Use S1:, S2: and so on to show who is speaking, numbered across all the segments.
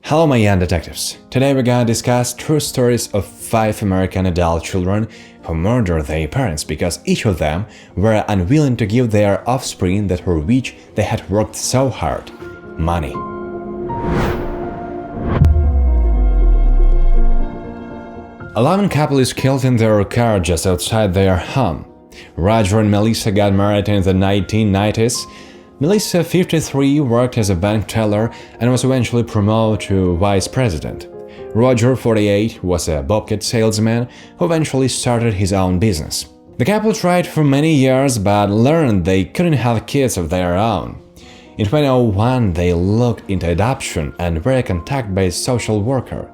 S1: Hello my young detectives, today we're gonna discuss true stories of 5 American adult children who murdered their parents because each of them were unwilling to give their offspring that for which they had worked so hard – money. A loving couple is killed in their car just outside their home. Roger and Melissa got married in the 1990s. Melissa, 53, worked as a bank teller and was eventually promoted to vice president. Roger, 48, was a bobcat salesman who eventually started his own business. The couple tried for many years but learned they couldn't have kids of their own. In 2001, they looked into adoption and were contacted by a social worker.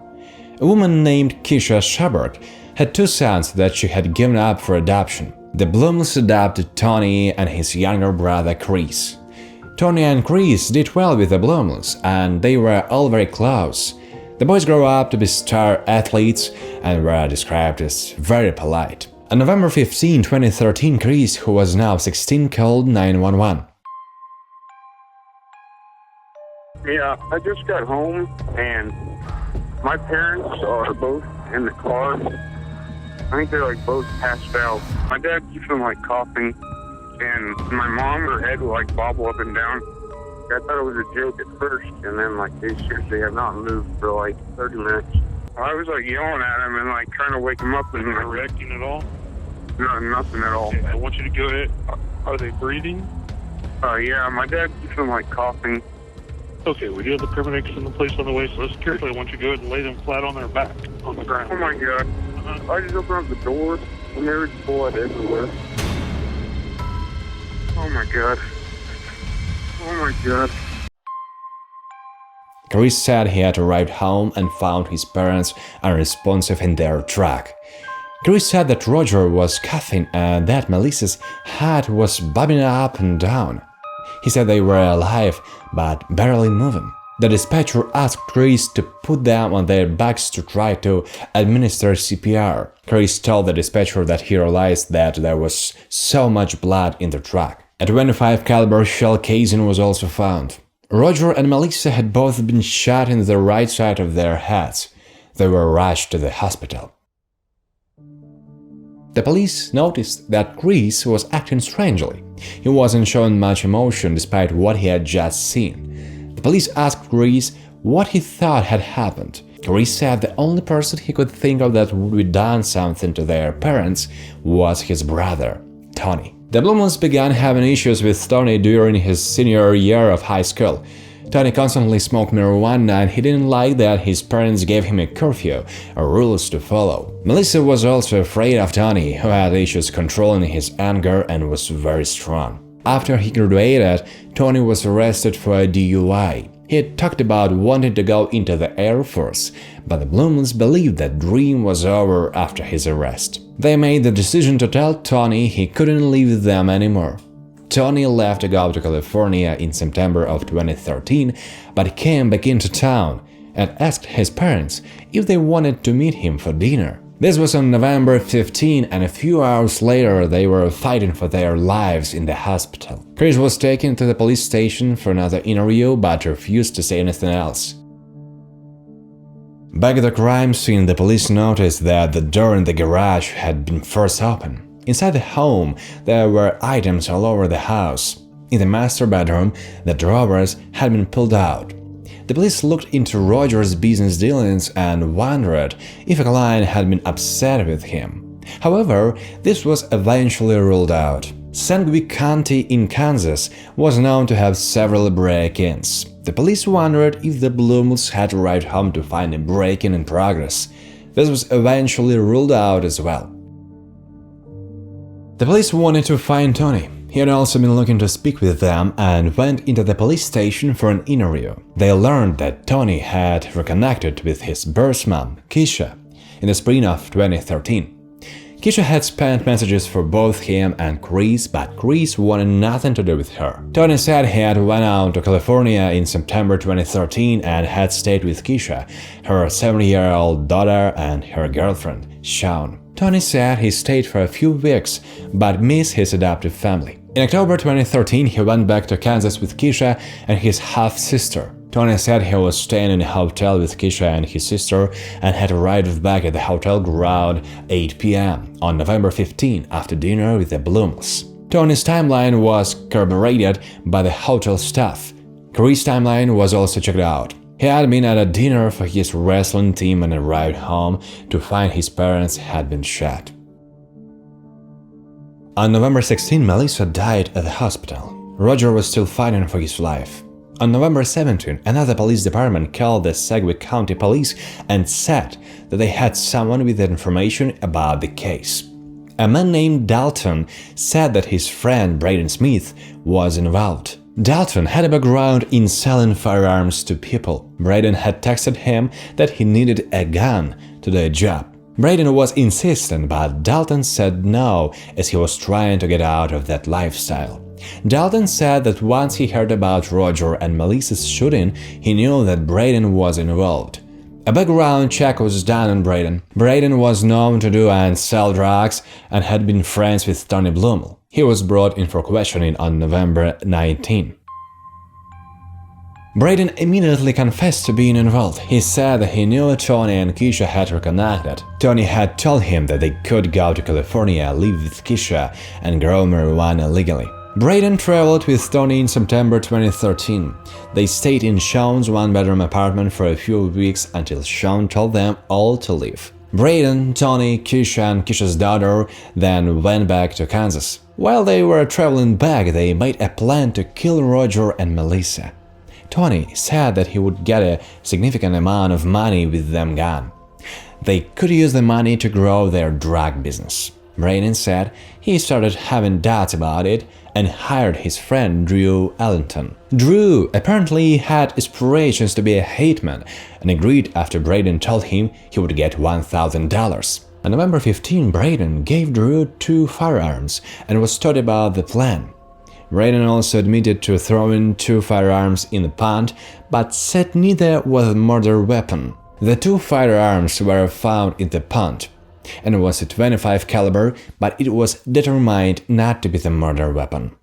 S1: A woman named Keisha Schaberg had 2 sons that she had given up for adoption. The Blooms adopted Tony and his younger brother Chris. Tony and Chris did well with the Blooms, and they were all very close. The boys grew up to be star athletes and were described as very polite. On November 15, 2013, Chris, who was now 16, called 911.
S2: Yeah, I just got home and my parents are both in the car. I think they're both passed out. My dad keeps on coughing, and my mom, her head will bobble up and down. I thought it was a joke at first, and then they seriously have not moved for 30 minutes. I was yelling at him and trying to wake him up, and
S3: not reacting at all?
S2: No, nothing at all.
S3: Okay, I want you to go ahead. Are they breathing?
S2: Yeah, my dad keeps on coughing.
S3: Okay, we do have the paramedics in the place on the way, so let's carefully. I want you to go ahead and lay them flat on their back on the ground.
S2: Oh my God. I just opened up the door and there was blood everywhere. Oh my God. Oh my God.
S1: Chris said he had arrived home and found his parents unresponsive in their truck. Chris said that Roger was coughing and that Melissa's head was bobbing up and down. He said they were alive, but barely moving. The dispatcher asked Chris to put them on their backs to try to administer CPR. Chris told the dispatcher that he realized that there was so much blood in the truck. A 25 caliber shell casing was also found. Roger and Melissa had both been shot in the right side of their heads. They were rushed to the hospital. The police noticed that Chris was acting strangely. He wasn't showing much emotion despite what he had just seen. The police asked Chris what he thought had happened. Chris said the only person he could think of that would have done something to their parents was his brother, Tony. The Blooms began having issues with Tony during his senior year of high school. Tony constantly smoked marijuana and he didn't like that his parents gave him a curfew or rules to follow. Melissa was also afraid of Tony, who had issues controlling his anger and was very strong. After he graduated, Tony was arrested for a DUI. He had talked about wanting to go into the Air Force, but the Blooms believed that dream was over after his arrest. They made the decision to tell Tony he couldn't live with them anymore. Tony left to go to California in September of 2013, but he came back into town and asked his parents if they wanted to meet him for dinner. This was on November 15, and a few hours later they were fighting for their lives in the hospital. Chris was taken to the police station for another interview but refused to say anything else. Back at the crime scene, the police noticed that the door in the garage had been forced open. Inside the home, there were items all over the house. In the master bedroom, the drawers had been pulled out. The police looked into Roger's business dealings and wondered if a client had been upset with him. However, this was eventually ruled out. St. Louis County in Kansas was known to have several break-ins. The police wondered if the Blooms had arrived home to find a break-in in progress. This was eventually ruled out as well. The police wanted to find Tony. He had also been looking to speak with them and went into the police station for an interview. They learned that Tony had reconnected with his birth mom, Keisha, in the spring of 2013. Keisha had spent messages for both him and Chris, but Chris wanted nothing to do with her. Tony said he had went out to California in September 2013 and had stayed with Keisha, her 7-year-old daughter, and her girlfriend, Shawn. Tony said he stayed for a few weeks, but missed his adoptive family. In October 2013, he went back to Kansas with Keisha and his half-sister. Tony said he was staying in a hotel with Keisha and his sister and had arrived back at the hotel around 8 p.m. on November 15 after dinner with the Blooms. Tony's timeline was corroborated by the hotel staff. Chris' timeline was also checked out. He had been at a dinner for his wrestling team and arrived home to find his parents had been shot. On November 16, Melissa died at the hospital. Roger was still fighting for his life. On November 17, another police department called the Sedgwick County Police and said that they had someone with information about the case. A man named Dalton said that his friend Braden Smith was involved. Dalton had a background in selling firearms to people. Braden had texted him that he needed a gun to do a job. Braden was insistent, but Dalton said no, as he was trying to get out of that lifestyle. Dalton said that once he heard about Roger and Melissa's shooting, he knew that Braden was involved. A background check was done on Braden. Braden was known to do and sell drugs and had been friends with Tony Blumel. He was brought in for questioning on November 19. Braden immediately confessed to being involved. He said that he knew Tony and Keisha had reconnected. Tony had told him that they could go to California, live with Keisha, and grow marijuana legally. Braden traveled with Tony in September 2013. They stayed in Sean's one-bedroom apartment for a few weeks until Sean told them all to leave. Braden, Tony, Keisha, and Keisha's daughter then went back to Kansas. While they were traveling back, they made a plan to kill Roger and Melissa. Tony said that he would get a significant amount of money with them gone. They could use the money to grow their drug business. Braden said he started having doubts about it and hired his friend Drew Ellington. Drew apparently had aspirations to be a hitman and agreed after Braden told him he would get $1,000. On November 15, Braden gave Drew 2 firearms and was told about the plan. Braden also admitted to throwing 2 firearms in the pond, but said neither was a murder weapon. The 2 firearms were found in the pond, and it was a .25 caliber, but it was determined not to be the murder weapon.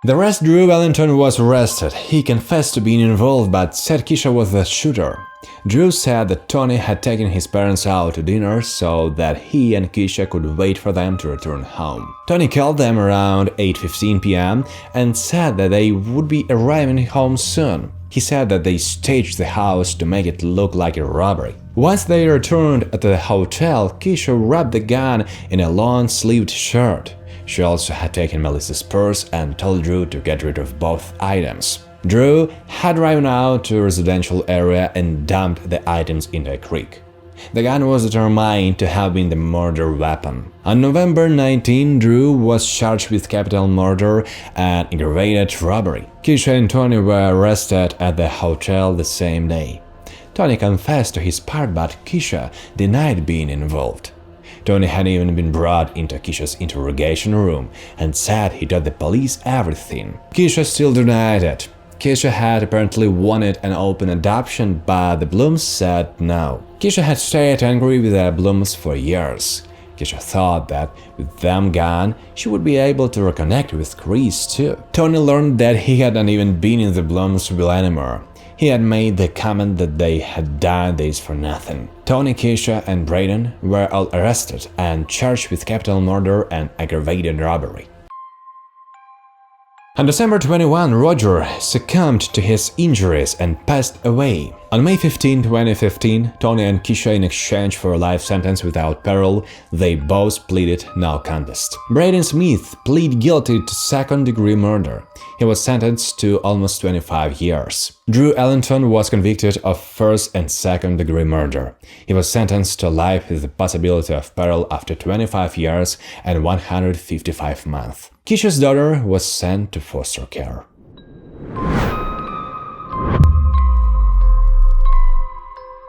S1: The rest Drew Wellington was arrested. He confessed to being involved but said Keisha was the shooter. Drew said that Tony had taken his parents out to dinner so that he and Keisha could wait for them to return home. Tony called them around 8:15 p.m. and said that they would be arriving home soon. He said that they staged the house to make it look like a robbery. Once they returned to the hotel, Keisha wrapped the gun in a long-sleeved shirt. She also had taken Melissa's purse and told Drew to get rid of both items. Drew had driven out to a residential area and dumped the items into a creek. The gun was determined to have been the murder weapon. On November 19, Drew was charged with capital murder and aggravated robbery. Keisha and Tony were arrested at the hotel the same day. Tony confessed to his part, but Keisha denied being involved. Tony had even been brought into Keisha's interrogation room and said he told the police everything. Keisha still denied it. Keisha had apparently wanted an open adoption, but the Blooms said no. Keisha had stayed angry with the Blooms for years. Keisha thought that with them gone, she would be able to reconnect with Chris too. Tony learned that he hadn't even been in the Blooms' will anymore. He had made the comment that they had done this for nothing. Tony, Keisha, and Braden were all arrested and charged with capital murder and aggravated robbery. On December 21, Roger succumbed to his injuries and passed away. On May 15, 2015, Tony and Keisha, in exchange for a life sentence without parole, they both pleaded no contest. Braden Smith pleaded guilty to second-degree murder. He was sentenced to almost 25 years. Drew Ellington was convicted of first and second-degree murder. He was sentenced to life with the possibility of parole after 25 years and 155 months. Keisha's daughter was sent to foster care.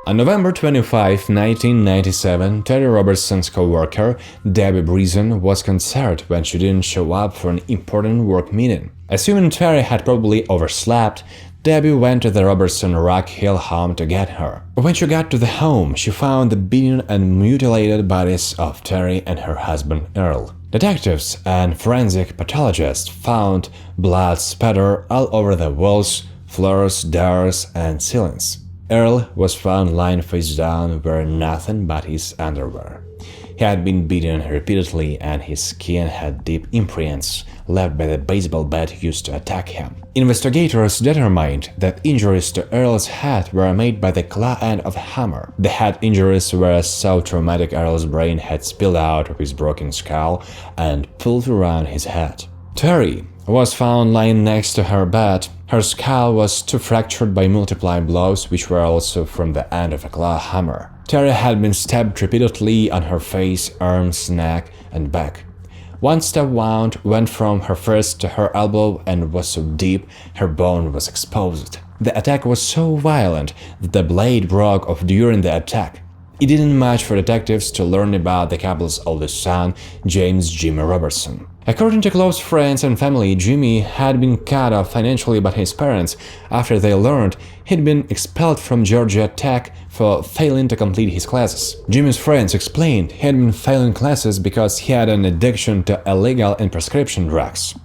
S1: On November 25, 1997, Terry Robertson's co-worker, Debbie Breeson, was concerned when she didn't show up for an important work meeting. Assuming Terry had probably overslept, Debbie went to the Robertson Rock Hill home to get her. When she got to the home, she found the beaten and mutilated bodies of Terry and her husband Earl. Detectives and forensic pathologists found blood spatter all over the walls, floors, doors, and ceilings. Earl was found lying face down wearing nothing but his underwear. He had been beaten repeatedly and his skin had deep imprints left by the baseball bat used to attack him. Investigators determined that injuries to Earl's head were made by the claw end of a hammer. The head injuries were so traumatic Earl's brain had spilled out of his broken skull and pulled around his head. Terry was found lying next to her bed. Her skull was too fractured by multiple blows, which were also from the end of a claw hammer. Terry had been stabbed repeatedly on her face, arms, neck, and back. One stab wound went from her fist to her elbow and was so deep her bone was exposed. The attack was so violent that the blade broke off during the attack. It didn't much for detectives to learn about the couple's oldest son, James Jimmy Robertson. According to close friends and family, Jimmy had been cut off financially by his parents after they learned he'd been expelled from Georgia Tech for failing to complete his classes. Jimmy's friends explained he had been failing classes because he had an addiction to illegal and prescription drugs.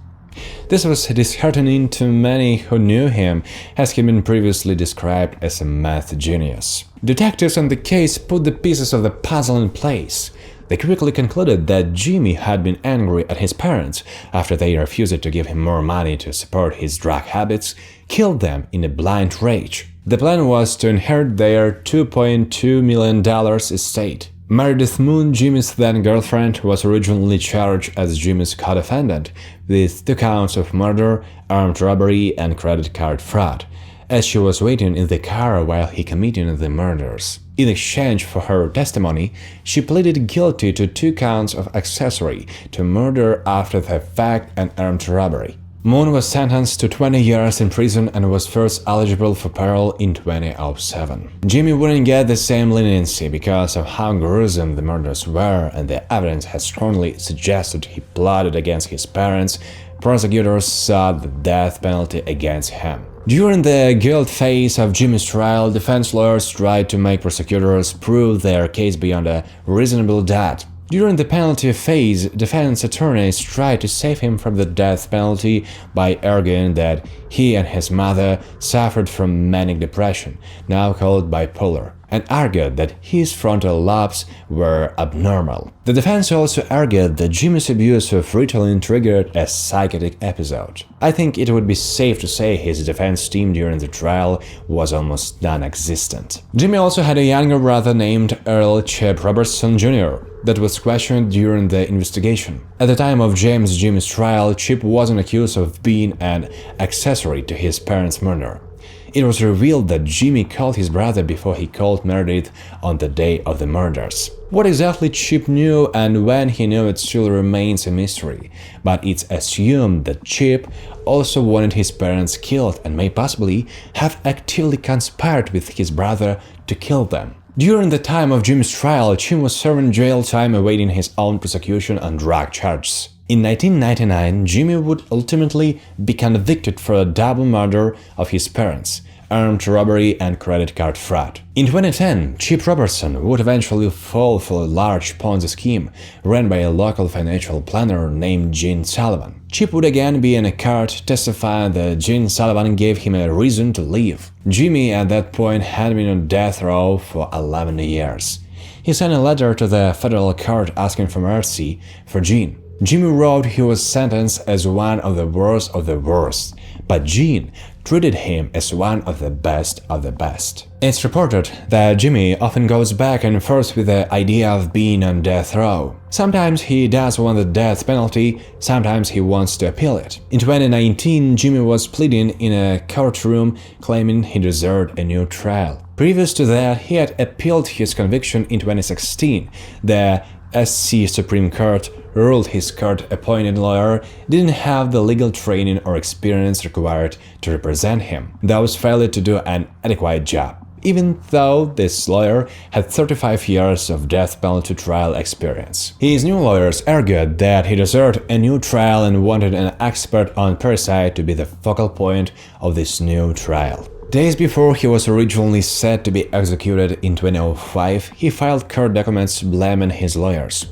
S1: This was disheartening to many who knew him, as he'd been previously described as a math genius. Detectives on the case put the pieces of the puzzle in place. They quickly concluded that Jimmy had been angry at his parents after they refused to give him more money to support his drug habits, killed them in a blind rage. The plan was to inherit their $2.2 million estate. Meredith Moon, Jimmy's then-girlfriend, was originally charged as Jimmy's co-defendant with 2 counts of murder, armed robbery, and credit card fraud, as she was waiting in the car while he committed the murders. In exchange for her testimony, she pleaded guilty to 2 counts of accessory to murder after the fact and armed robbery. Moon was sentenced to 20 years in prison and was first eligible for parole in 2007. Jimmy wouldn't get the same leniency because of how gruesome the murders were, and the evidence had strongly suggested he plotted against his parents. Prosecutors sought the death penalty against him. During the guilt phase of Jimmy's trial, defense lawyers tried to make prosecutors prove their case beyond a reasonable doubt. During the penalty phase, defense attorneys tried to save him from the death penalty by arguing that he and his mother suffered from manic depression, now called bipolar, and argued that his frontal lobes were abnormal. The defense also argued that Jimmy's abuse of Ritalin triggered a psychotic episode. I think it would be safe to say his defense team during the trial was almost non-existent. Jimmy also had a younger brother named Earl Chip Robertson Jr. that was questioned during the investigation. At the time of Jimmy's trial, Chip wasn't accused of being an accessory to his parents' murder. It was revealed that Jimmy called his brother before he called Meredith on the day of the murders. What exactly Chip knew and when he knew it still remains a mystery, but it's assumed that Chip also wanted his parents killed and may possibly have actively conspired with his brother to kill them. During the time of Jimmy's trial, Jim was serving jail time awaiting his own prosecution on drug charges. In 1999, Jimmy would ultimately be convicted for a double murder of his parents, armed robbery and credit card fraud. In 2010, Chip Robertson would eventually fall for a large Ponzi scheme ran by a local financial planner named Gene Sullivan. Chip would again be in a court testifying that Gene Sullivan gave him a reason to leave. Jimmy at that point had been on death row for 11 years. He sent a letter to the federal court asking for mercy for Gene. Jimmy wrote he was sentenced as one of the worst, but Gene treated him as one of the best of the best. It's reported that Jimmy often goes back and forth with the idea of being on death row. Sometimes he does want the death penalty, sometimes he wants to appeal it. In 2019, Jimmy was pleading in a courtroom claiming he deserved a new trial. Previous to that, he had appealed his conviction in 2016. The SC Supreme Court ruled his court-appointed lawyer didn't have the legal training or experience required to represent him, thus failed to do an adequate job, even though this lawyer had 35 years of death penalty trial experience. His new lawyers argued that he deserved a new trial and wanted an expert on parricide to be the focal point of this new trial. Days before he was originally set to be executed in 2005, he filed court documents blaming his lawyers.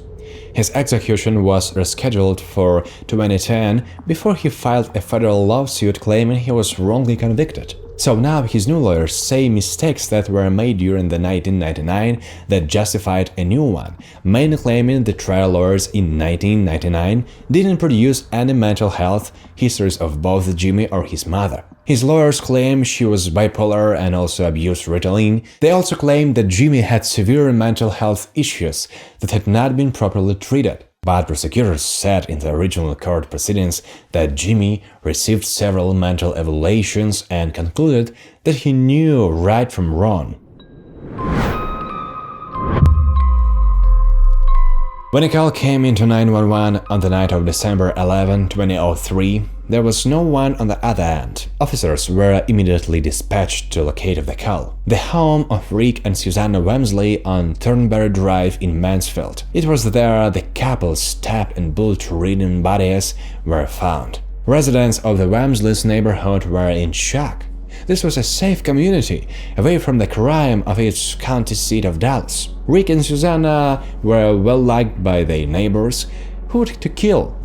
S1: His execution was rescheduled for 2010 before he filed a federal lawsuit claiming he was wrongly convicted. So now his new lawyers say mistakes that were made during the 1999 that justified a new one, mainly claiming the trial lawyers in 1999 didn't produce any mental health histories of both Jimmy or his mother. His lawyers claim she was bipolar and also abused Ritalin. They also claim that Jimmy had severe mental health issues that had not been properly treated. But prosecutors said in the original court proceedings that Jimmy received several mental evaluations and concluded that he knew right from wrong. When a call came into 911 on the night of December 11, 2003, there was no one on the other end. Officers were immediately dispatched to locate the call. The home of Rick and Susanna Wemsley on Thornberry Drive in Mansfield. It was there the couple's stabbed and bullet-ridden bodies were found. Residents of the Wemsley's neighborhood were in shock. This was a safe community, away from the crime of its county seat of Dallas. Rick and Susanna were well liked by their neighbors. Who would kill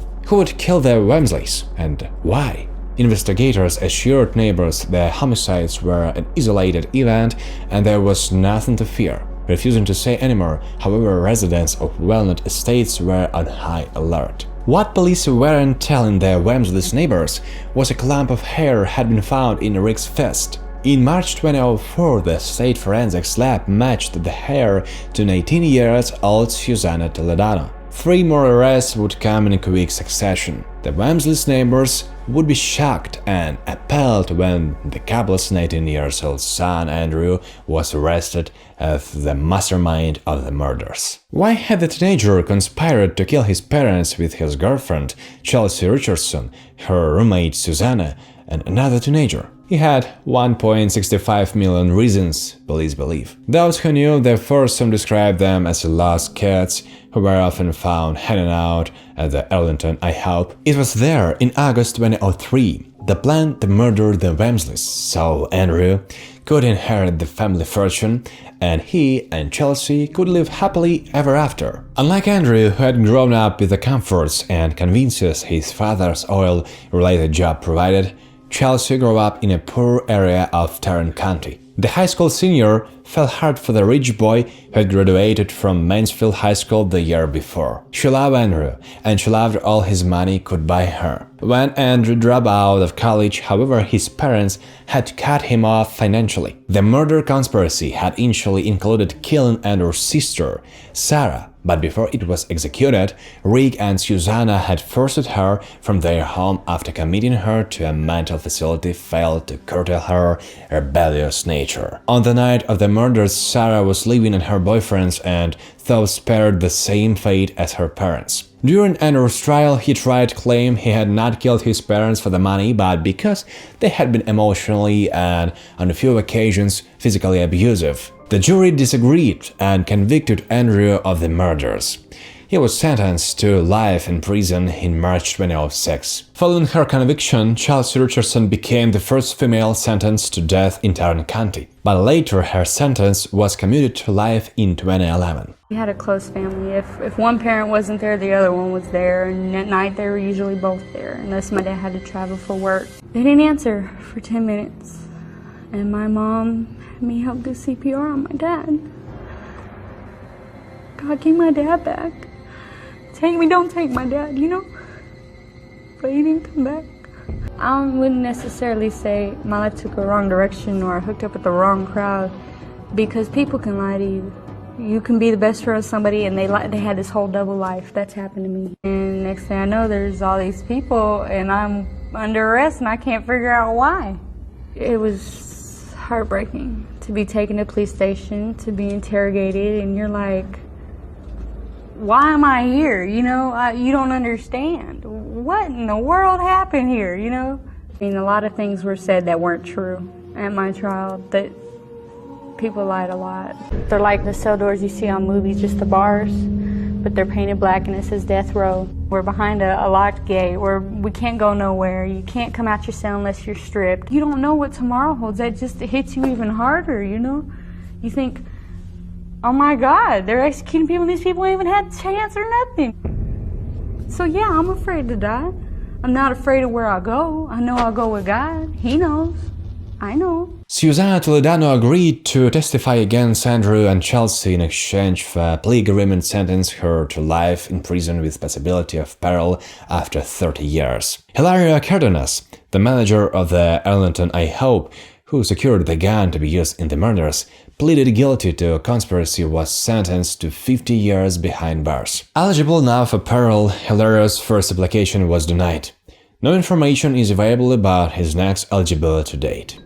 S1: the Wemsleys, and why? Investigators assured neighbors the homicides were an isolated event and there was nothing to fear. Refusing to say anymore, however, residents of Walnut Estates were on high alert. What police weren't telling the Wemsley's neighbors was a clump of hair had been found in Rick's fist. In March 2004, the state forensics lab matched the hair to an 18-year-old Susanna Toledano. 3 more arrests would come in quick succession. The Wemsley's neighbors would be shocked and appalled when the couple's 19-year-old son Andrew was arrested as the mastermind of the murders. Why had the teenager conspired to kill his parents with his girlfriend, Chelsea Richardson, her roommate Susanna, and another teenager? He had 1.65 million reasons, police believe. Those who knew the foursome described them as lost kids who were often found hanging out at the Arlington IHOP. It was there in August 2003 the plan to murder the Wemsleys so Andrew could inherit the family fortune and he and Chelsea could live happily ever after. Unlike Andrew, who had grown up with the comforts and conveniences his father's oil-related job provided, Chelsea grew up in a poor area of Tarrant County. The high school senior fell hard for the rich boy who had graduated from Mansfield High School the year before. She loved Andrew, and she loved all his money could buy her. When Andrew dropped out of college, however, his parents had to cut him off financially. The murder conspiracy had initially included killing Andrew's sister, Sarah, but before it was executed, Rick and Susanna had forced her from their home after committing her to a mental facility failed to curtail her rebellious nature. On the night of the murders, Sarah was living at her boyfriend's and thus spared the same fate as her parents. During Andrew's trial, he tried to claim he had not killed his parents for the money, but because they had been emotionally and, on a few occasions, physically abusive. The jury disagreed and convicted Andrew of the murders. He was sentenced to life in prison in March 2006. Following her conviction, Chelsea Richardson became the first female sentenced to death in Tarrant County, but later her sentence was commuted to life in 2011.
S4: We had a close family. If one parent wasn't there, the other one was there, and at night they were usually both there, unless my dad had to travel for work. They didn't answer for 10 minutes, and my mom had me help do CPR on my dad. God, give my dad back. Take me, don't take my dad, you know? But he didn't come back. I wouldn't necessarily say my life took a wrong direction or I hooked up with the wrong crowd, because people can lie to you. You can be the best friend of somebody and they had this whole double life. That's happened to me. And next thing I know, there's all these people and I'm under arrest and I can't figure out why. It was heartbreaking to be taken to the police station, to be interrogated, and you're like, why am I here? You know, you don't understand. What in the world happened here, you know? I mean, a lot of things were said that weren't true at my trial, that people lied a lot. They're like the cell doors you see on movies, just the bars, but they're painted black and it says death row. We're behind a locked gate where we can't go nowhere. You can't come out your cell unless you're stripped. You don't know what tomorrow holds. That just hits you even harder, you know? You think, oh my God, they're executing people and these people ain't even had a chance or nothing. So yeah, I'm afraid to die. I'm not afraid of where I go. I know I'll go with God. He knows. I know.
S1: Susanna Toledano agreed to testify against Andrew and Chelsea in exchange for a plea agreement sentenced her to life in prison with possibility of parole after 30 years. Hilaria Cardenas, the manager of the Arlington I Hope, who secured the gun to be used in the murders, pleaded guilty to conspiracy, was sentenced to 50 years behind bars. Eligible now for parole, Hilaria's first application was denied. No information is available about his next eligibility date.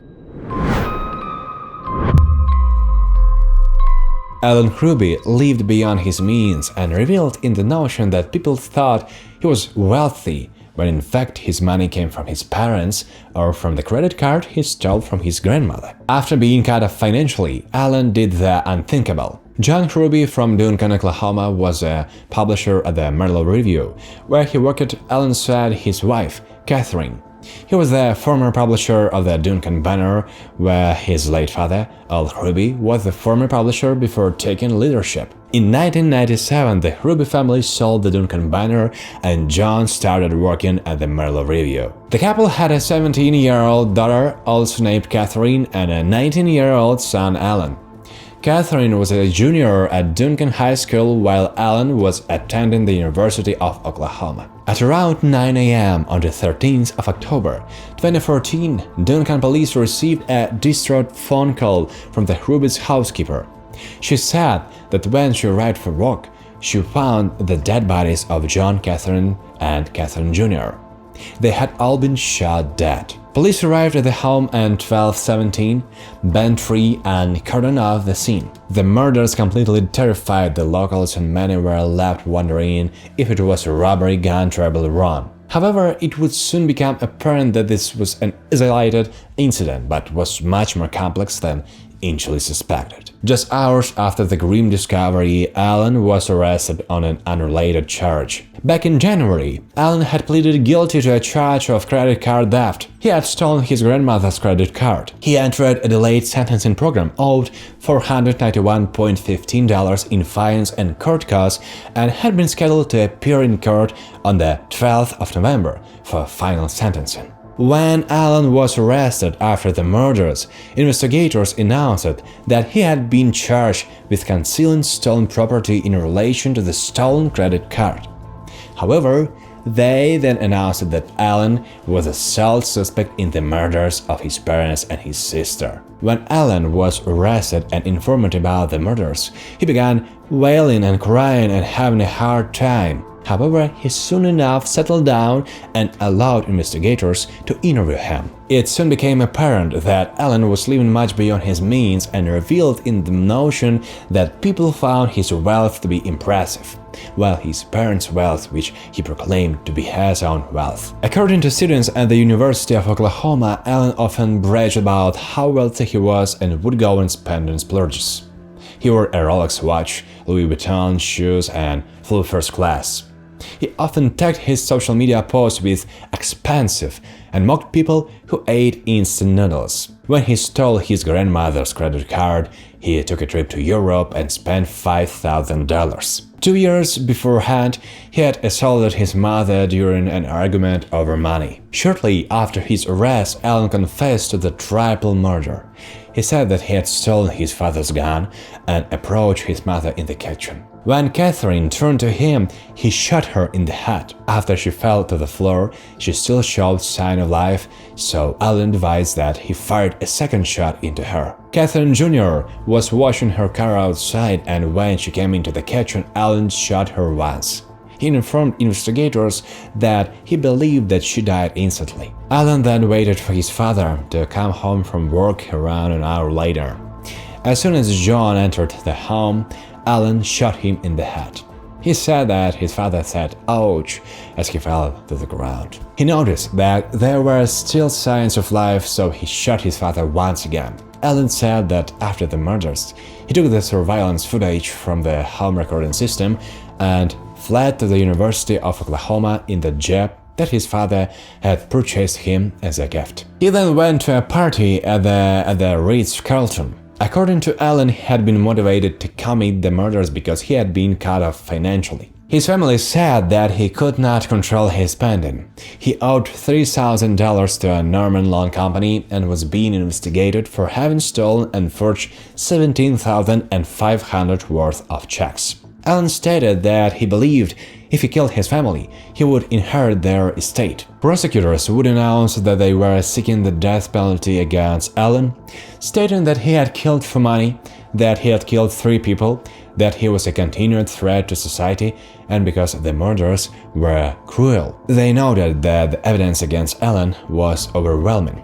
S1: Alan Ruby lived beyond his means and reveled in the notion that people thought he was wealthy, when in fact his money came from his parents or from the credit card he stole from his grandmother. After being cut off financially, Alan did the unthinkable. John Ruby from Duncan, Oklahoma, was a publisher at the Merrill Review, where he worked alongside his wife, Catherine. He was the former publisher of the Duncan Banner, where his late father, Al Ruby, was the former publisher before taking leadership. In 1997, the Ruby family sold the Duncan Banner, and John started working at the Merrill Review. The couple had a 17-year-old daughter, also named Catherine, and a 19-year-old son, Alan. Catherine was a junior at Duncan High School while Alan was attending the University of Oklahoma. At around 9 a.m. on the 13th of October, 2014, Duncan police received a distraught phone call from the Ruby's housekeeper. She said that when she arrived for work, she found the dead bodies of John, Catherine, and Catherine Jr. They had all been shot dead. Police arrived at the home at 12:17, bent tree and cordoned off the scene. The murders completely terrified the locals and many were left wondering if it was a robbery gone terribly wrong. However, it would soon become apparent that this was an isolated incident, but was much more complex than initially suspected. Just hours after the grim discovery, Alan was arrested on an unrelated charge. Back in January, Alan had pleaded guilty to a charge of credit card theft. He had stolen his grandmother's credit card. He entered a delayed sentencing program, owed $491.15 in fines and court costs, and had been scheduled to appear in court on the 12th of November for final sentencing. When Alan was arrested after the murders, investigators announced that he had been charged with concealing stolen property in relation to the stolen credit card. However, they then announced that Alan was the sole suspect in the murders of his parents and his sister. When Alan was arrested and informed about the murders, he began wailing and crying and having a hard time. However, he soon enough settled down and allowed investigators to interview him. It soon became apparent that Alan was living much beyond his means and reveled in the notion that people found his wealth to be impressive, while his parents' wealth, which he proclaimed to be his own wealth. According to students at the University of Oklahoma, Alan often bragged about how wealthy he was and would go and spend on splurges. He wore a Rolex watch, Louis Vuitton shoes, and flew first class. He often tagged his social media posts with expensive and mocked people who ate instant noodles. When he stole his grandmother's credit card, he took a trip to Europe and spent $5,000. 2 years beforehand, he had assaulted his mother during an argument over money. Shortly after his arrest, Alan confessed to the triple murder. He said that he had stolen his father's gun and approached his mother in the kitchen. When Catherine turned to him, he shot her in the head. After she fell to the floor, she still showed signs of life, so Alan advised that he fired a second shot into her. Catherine Jr. was washing her car outside, and when she came into the kitchen, Alan shot her once. He informed investigators that he believed that she died instantly. Alan then waited for his father to come home from work around an hour later. As soon as John entered the home, Alan shot him in the head. He said that his father said "ouch" as he fell to the ground. He noticed that there were still signs of life, so he shot his father once again. Alan said that after the murders, he took the surveillance footage from the home recording system and fled to the University of Oklahoma in the Jeep that his father had purchased him as a gift. He then went to a party at the Ritz-Carlton. According to Alan, he had been motivated to commit the murders because he had been cut off financially. He His family said that he could not control his spending. He owed $3,000 to a Norman loan company and was being investigated for having stolen and forged $17,500 worth of checks. Allen stated that he believed if he killed his family, he would inherit their estate. Prosecutors would announce that they were seeking the death penalty against Allen, stating that he had killed for money, that he had killed 3 people, that he was a continued threat to society, and because the murders were cruel. They noted that the evidence against Allen was overwhelming.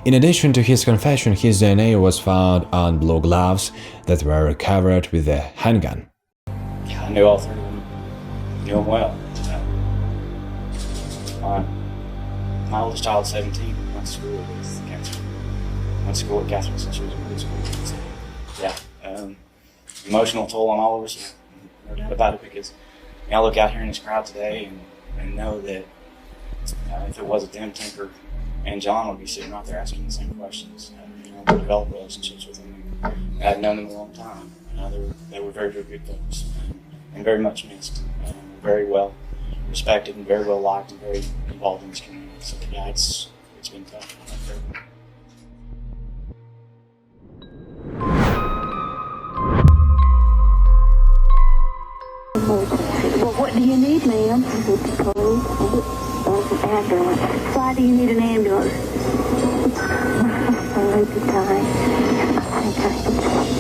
S1: In addition to his confession, his DNA was found on blue gloves that were recovered with a handgun.
S5: I knew all 3 of them, knew them well. My oldest child, 17, went to school with cancer. Went to school with Catherine since she was in middle school. So, yeah, emotional toll on all of us, no doubt about it, because I look out here in this crowd today and know that if it wasn't them, Tinker and John would be sitting out there asking the same questions. We developed relationships with them. I've known them a long time. They were very, very good folks and very much missed. Very well respected and very well liked and very involved in this community. So yeah, it's been tough.
S6: Well, what do you need, ma'am? Ambulance. Why do you need an ambulance?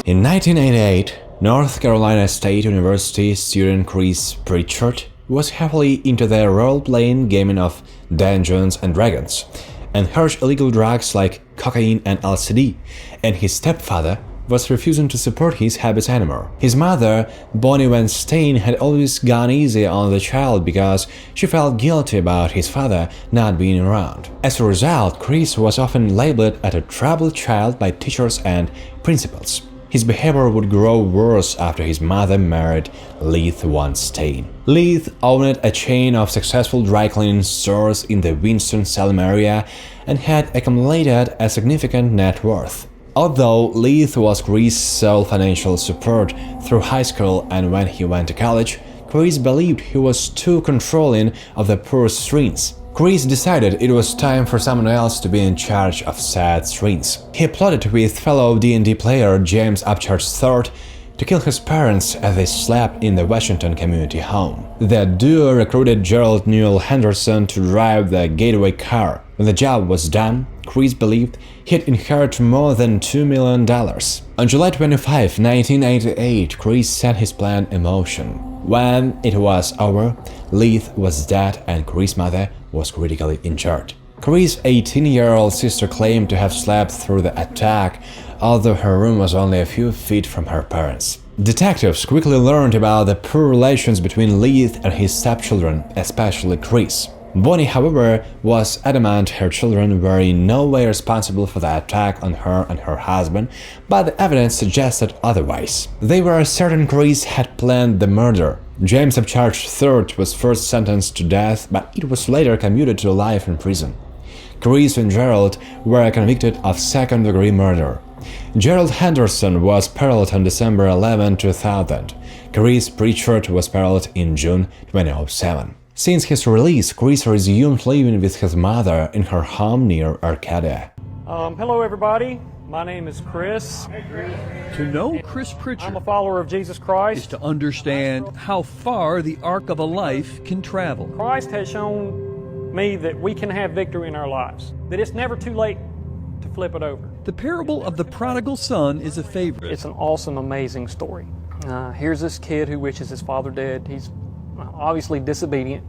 S1: In 1988, North Carolina State University student Chris Pritchard was heavily into the role-playing gaming of Dungeons and Dragons, and heard illegal drugs like cocaine and LSD, and his stepfather was refusing to support his habits anymore. His mother, Bonnie Wemsley, had always gone easy on the child because she felt guilty about his father not being around. As a result, Chris was often labeled as a troubled child by teachers and principals. His behavior would grow worse after his mother married Leith Wemsley. Leith owned a chain of successful dry cleaning stores in the Winston-Salem area and had accumulated a significant net worth. Although Leith was Chris' sole financial support through high school and when he went to college, Chris believed he was too controlling of the poor streets. Chris decided it was time for someone else to be in charge of said streets. He plotted with fellow D&D player James Pritchard III to kill his parents as they slept in the Washington community home. The duo recruited Gerald Newell Henderson to drive the getaway car. When the job was done, Chris believed he'd inherit more than $2 million. On July 25, 1988, Chris set his plan in motion. When it was over, Leith was dead and Chris' mother was critically injured. Chris' 18-year-old sister claimed to have slept through the attack, although her room was only a few feet from her parents. Detectives quickly learned about the poor relations between Leith and his stepchildren, especially Chris. Bonnie, however, was adamant her children were in no way responsible for the attack on her and her husband, but the evidence suggested otherwise. They were certain Chris had planned the murder. James Pritchard III was first sentenced to death, but it was later commuted to life in prison. Chris and Gerald were convicted of second-degree murder. Gerald Henderson was paroled on December 11, 2000. Chris Pritchard was paroled in June 2007. Since his release, Chris resumed living with his mother in her home near Arcadia.
S7: Hello everybody, my name is Chris.
S8: To know Chris Pritchard,
S7: I'm a follower of Jesus Christ.
S8: is to understand how far the arc of a life can travel.
S7: Christ has shown me that we can have victory in our lives, that it's never too late to flip it over.
S8: The parable of the prodigal son is a favorite.
S7: It's an awesome, amazing story. Here's this kid who wishes his father dead. He's obviously disobedient,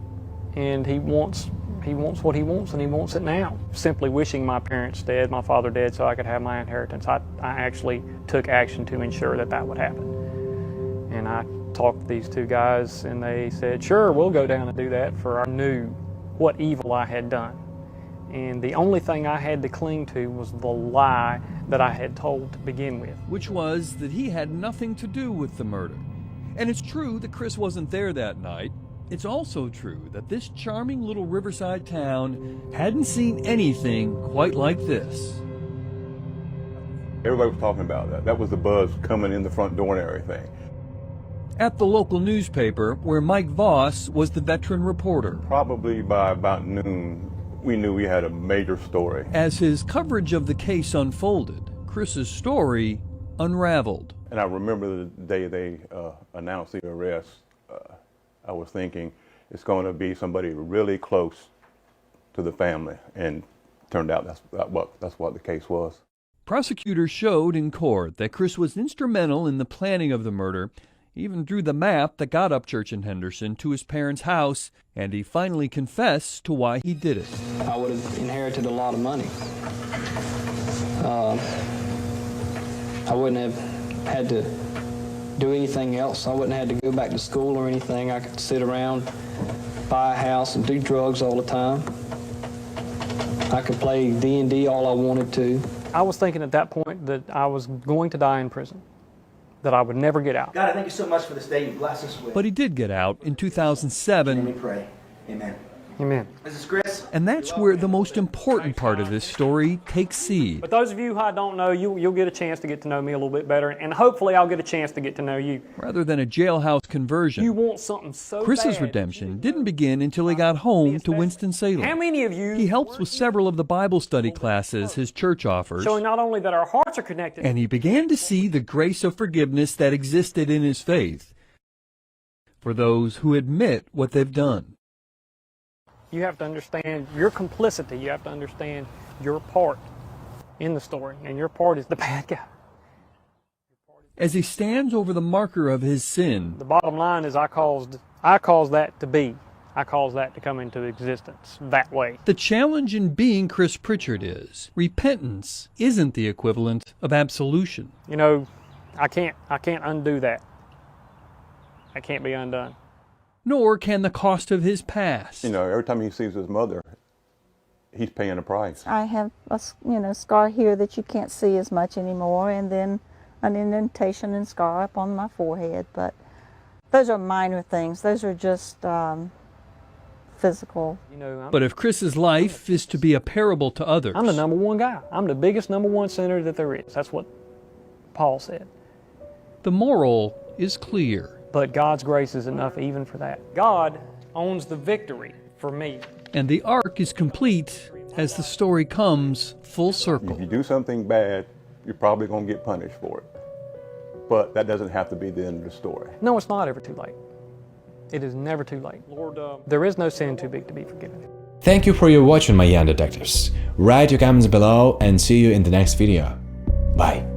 S7: and he wants what he wants, and he wants it now. Simply wishing my parents dead, my father dead, so I could have my inheritance. I actually took action to ensure that that would happen. And I talked to these 2 guys, and they said, sure, we'll go down and do that, for I knew what evil I had done. And the only thing I had to cling to was the lie that I had told to begin with.
S8: Which was that he had nothing to do with the murder. And it's true that Chris wasn't there that night. It's also true that this charming little riverside town hadn't seen anything quite like this.
S9: Everybody was talking about that. That was the buzz coming in the front door and everything.
S8: at the local newspaper where Mike Voss was the veteran reporter.
S9: Probably by about noon, we knew we had a major story.
S8: As his coverage of the case unfolded, Chris's story unraveled.
S9: And I remember the day they announced the arrest, I was thinking it's going to be somebody really close to the family, and turned out that's what the case was.
S8: Prosecutors showed in court that Chris was instrumental in the planning of the murder, even drew the map that got Upchurch and Henderson to his parents' house, and he finally confessed to why he did it.
S10: I would have inherited a lot of money. I wouldn't have had to do anything else. I wouldn't have had to go back to school or anything. I could sit around, buy a house, and do drugs all the time. I could play D&D all I wanted to.
S7: I was thinking at that point that I was going to die in prison, that I would never get out.
S11: God, I thank you so much for this day you bless us with.
S8: But he did get out in 2007.
S11: Let me pray. Amen.
S7: Amen.
S11: This is Chris.
S8: And that's where the most important part of this story takes seed.
S7: But those of you who I don't know, you'll get a chance to get to know me a little bit better, and hopefully I'll get a chance to get to know you.
S8: Rather than a jailhouse conversion,
S7: You want something so
S8: Chris's
S7: bad.
S8: redemption didn't begin until he got home to Winston-Salem.
S7: How many of you...
S8: He helps with several of the Bible study classes his church offers,
S7: showing not only that our hearts are connected...
S8: and he began to see the grace of forgiveness that existed in his faith for those who admit what they've done.
S7: You have to understand your complicity. You have to understand your part in the story, and your part is the bad guy.
S8: As he stands over the marker of his sin,
S7: The bottom line is I caused that to be. I caused that to come into existence that way.
S8: the challenge in being Chris Pritchard is repentance isn't the equivalent of absolution.
S7: You know, I can't undo that. I can't be undone.
S8: Nor can the cost of his past.
S9: You know, every time he sees his mother, he's paying a price.
S12: I have a scar here that you can't see as much anymore, and then an indentation and scar up on my forehead. But those are minor things. Those are just physical.
S7: You know,
S8: But if Chris's life is to be a parable to others,
S7: I'm the number one guy. I'm the biggest number one sinner that there is. That's what Paul said.
S8: the moral is clear.
S7: But God's grace is enough even for that. God owns the victory for me.
S8: And the arc is complete as the story comes full circle.
S9: If you do something bad, you're probably going to get punished for it. But that doesn't have to be the end of the story.
S7: No, it's not ever too late. It is never too late. Lord, there is no sin too big to be forgiven.
S1: Thank you for your watching, my young detectives. Write your comments below and see you in the next video. Bye.